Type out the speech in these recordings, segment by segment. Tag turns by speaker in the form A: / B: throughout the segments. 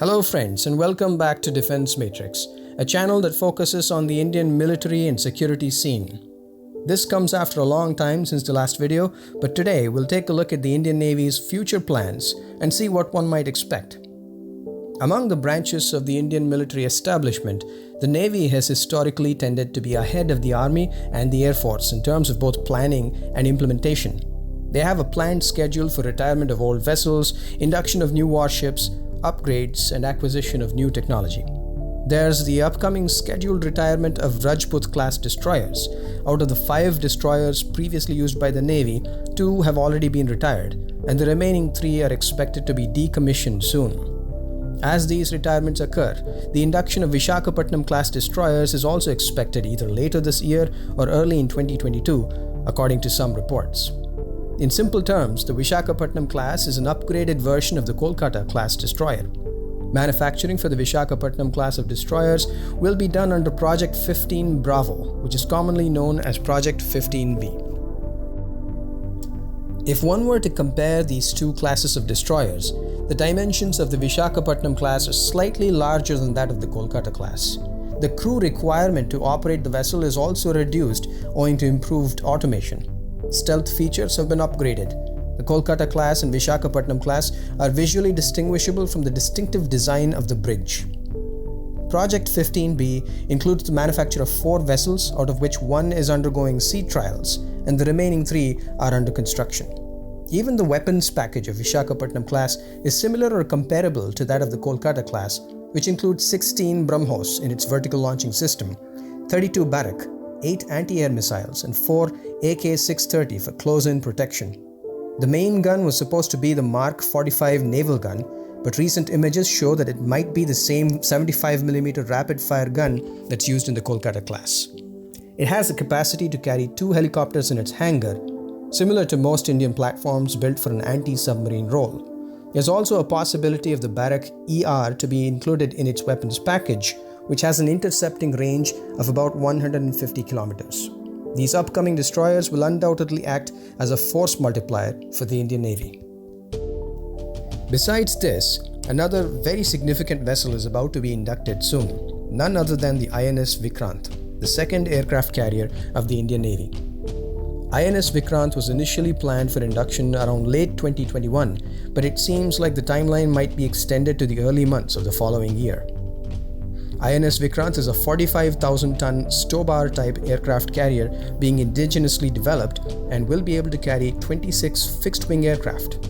A: Hello friends, and welcome back to Defense Matrix, a channel that focuses on the Indian military and security scene. This comes after a long time since the last video, but today we'll take a look at the Indian Navy's future plans and see what one might expect. Among the branches of the Indian military establishment, the Navy has historically tended to be ahead of the Army and the Air Force in terms of both planning and implementation. They have a planned schedule for retirement of old vessels, induction of new warships, upgrades, and acquisition of new technology. There's the upcoming scheduled retirement of Rajput-class destroyers. Out of the 5 destroyers previously used by the Navy, 2 have already been retired, and the remaining 3 are expected to be decommissioned soon. As these retirements occur, the induction of Visakhapatnam-class destroyers is also expected either later this year or early in 2022, according to some reports. In simple terms, the Visakhapatnam class is an upgraded version of the Kolkata-class destroyer. Manufacturing for the Visakhapatnam class of destroyers will be done under Project 15 Bravo, which is commonly known as Project 15B. If one were to compare these two classes of destroyers, the dimensions of the Visakhapatnam class are slightly larger than that of the Kolkata class. The crew requirement to operate the vessel is also reduced owing to improved automation. Stealth features have been upgraded. The Kolkata class and Visakhapatnam class are visually distinguishable from the distinctive design of the bridge. Project 15B includes the manufacture of 4 vessels, out of which 1 is undergoing sea trials, and the remaining 3 are under construction. Even the weapons package of Visakhapatnam class is similar or comparable to that of the Kolkata class, which includes 16 BrahMos in its vertical launching system, 32 Barak, 8 anti-air missiles, and 4 AK-630 for close-in protection. The main gun was supposed to be the Mark 45 naval gun, but recent images show that it might be the same 75mm rapid-fire gun that's used in the Kolkata class. It has the capacity to carry 2 helicopters in its hangar, similar to most Indian platforms built for an anti-submarine role. There's also a possibility of the Barak ER to be included in its weapons package, which has an intercepting range of about 150 kilometers. These upcoming destroyers will undoubtedly act as a force multiplier for the Indian Navy. Besides this, another very significant vessel is about to be inducted soon, none other than the INS Vikrant, the second aircraft carrier of the Indian Navy. INS Vikrant was initially planned for induction around late 2021, but it seems like the timeline might be extended to the early months of the following year. INS Vikrant is a 45,000-ton Stobar type aircraft carrier being indigenously developed and will be able to carry 26 fixed-wing aircraft.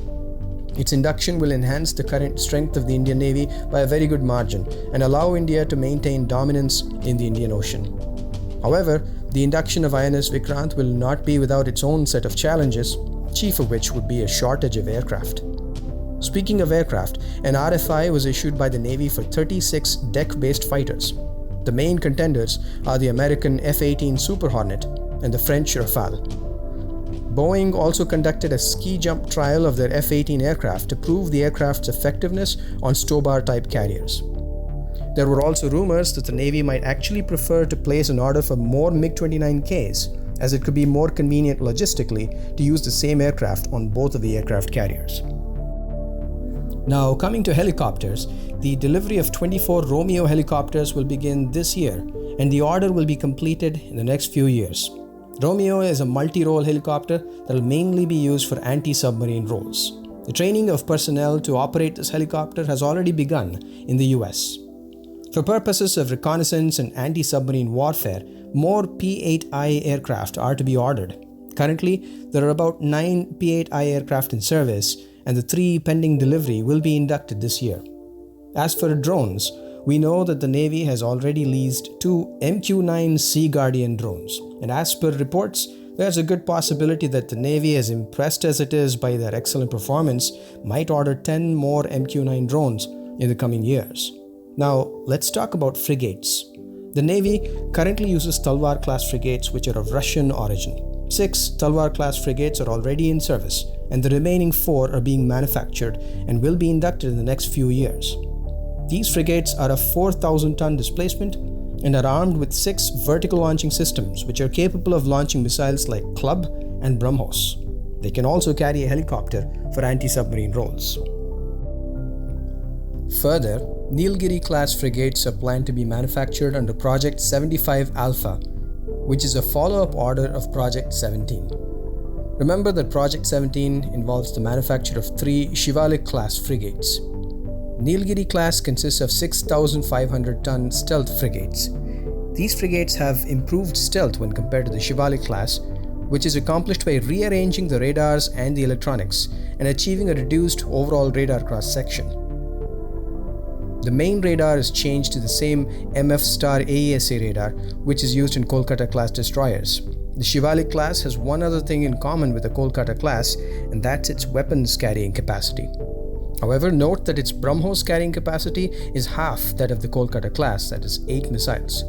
A: Its induction will enhance the current strength of the Indian Navy by a very good margin and allow India to maintain dominance in the Indian Ocean. However, the induction of INS Vikrant will not be without its own set of challenges, chief of which would be a shortage of aircraft. Speaking of aircraft, an RFI was issued by the Navy for 36 deck-based fighters. The main contenders are the American F-18 Super Hornet and the French Rafale. Boeing also conducted a ski jump trial of their F-18 aircraft to prove the aircraft's effectiveness on Stobar-type carriers. There were also rumors that the Navy might actually prefer to place an order for more MiG-29Ks, as it could be more convenient logistically to use the same aircraft on both of the aircraft carriers. Now, coming to helicopters, the delivery of 24 Romeo helicopters will begin this year, and the order will be completed in the next few years. Romeo is a multi-role helicopter that will mainly be used for anti-submarine roles. The training of personnel to operate this helicopter has already begun in the US. For purposes of reconnaissance and anti-submarine warfare, more P-8I aircraft are to be ordered. Currently, there are about 9 P-8I aircraft in service, and the 3 pending delivery will be inducted this year. As for drones, we know that the Navy has already leased 2 MQ-9 Sea Guardian drones, and as per reports, there's a good possibility that the Navy, as impressed as it is by their excellent performance, might order 10 more MQ-9 drones in the coming years. Now, let's talk about frigates. The Navy currently uses Talwar-class frigates, which are of Russian origin. 6 Talwar-class frigates are already in service, and the remaining 4 are being manufactured and will be inducted in the next few years. These frigates are of 4,000-ton displacement and are armed with 6 vertical launching systems, which are capable of launching missiles like Club and BrahMos. They can also carry a helicopter for anti-submarine roles. Further, Nilgiri-class frigates are planned to be manufactured under Project 75 Alpha, which is a follow-up order of Project 17. Remember that Project 17 involves the manufacture of 3 Shivalik-class frigates. Nilgiri-class consists of 6,500-ton stealth frigates. These frigates have improved stealth when compared to the Shivalik class, which is accomplished by rearranging the radars and the electronics and achieving a reduced overall radar cross-section. The main radar is changed to the same MF Star AESA radar, which is used in Kolkata-class destroyers. The Shivalik class has one other thing in common with the Kolkata class, and that's its weapons carrying capacity. However, note that its BrahMos carrying capacity is half that of the Kolkata class, that is 8 missiles.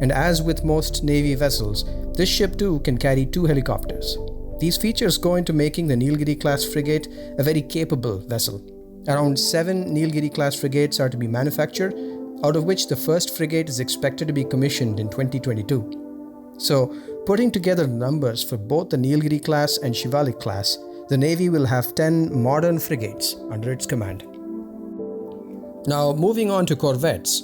A: And as with most Navy vessels, this ship too can carry 2 helicopters. These features go into making the Nilgiri-class frigate a very capable vessel. Around 7 Nilgiri-class frigates are to be manufactured, out of which the first frigate is expected to be commissioned in 2022. So, putting together numbers for both the Nilgiri-class and Shivalik class, the Navy will have 10 modern frigates under its command. Now, moving on to corvettes.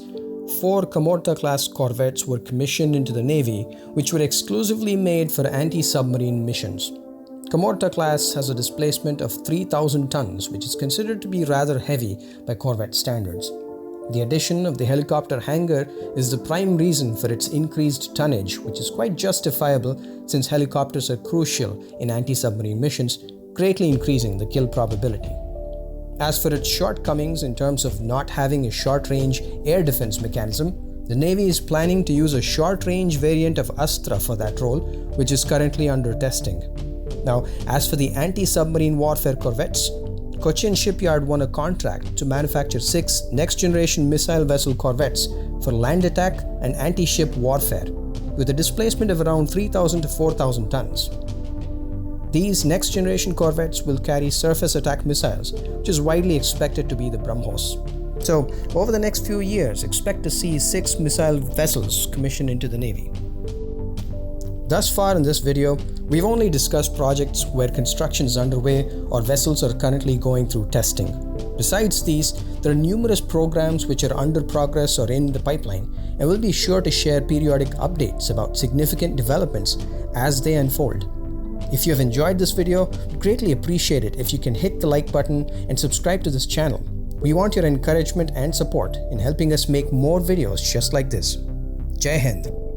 A: 4 Kamorta-class corvettes were commissioned into the Navy, which were exclusively made for anti-submarine missions. Kamorta class has a displacement of 3,000 tons, which is considered to be rather heavy by corvette standards. The addition of the helicopter hangar is the prime reason for its increased tonnage, which is quite justifiable since helicopters are crucial in anti-submarine missions, greatly increasing the kill probability. As for its shortcomings in terms of not having a short-range air defense mechanism, the Navy is planning to use a short-range variant of Astra for that role, which is currently under testing. Now, as for the anti-submarine warfare corvettes, Cochin Shipyard won a contract to manufacture 6 next-generation missile vessel corvettes for land attack and anti-ship warfare, with a displacement of around 3,000 to 4,000 tons. These next-generation corvettes will carry surface attack missiles, which is widely expected to be the BrahMos. So, over the next few years, expect to see 6 missile vessels commissioned into the Navy. Thus far in this video, we've only discussed projects where construction is underway or vessels are currently going through testing. Besides these, there are numerous programs which are under progress or in the pipeline, and we'll be sure to share periodic updates about significant developments as they unfold. If you have enjoyed this video, we'd greatly appreciate it if you can hit the like button and subscribe to this channel. We want your encouragement and support in helping us make more videos just like this. Jai Hind.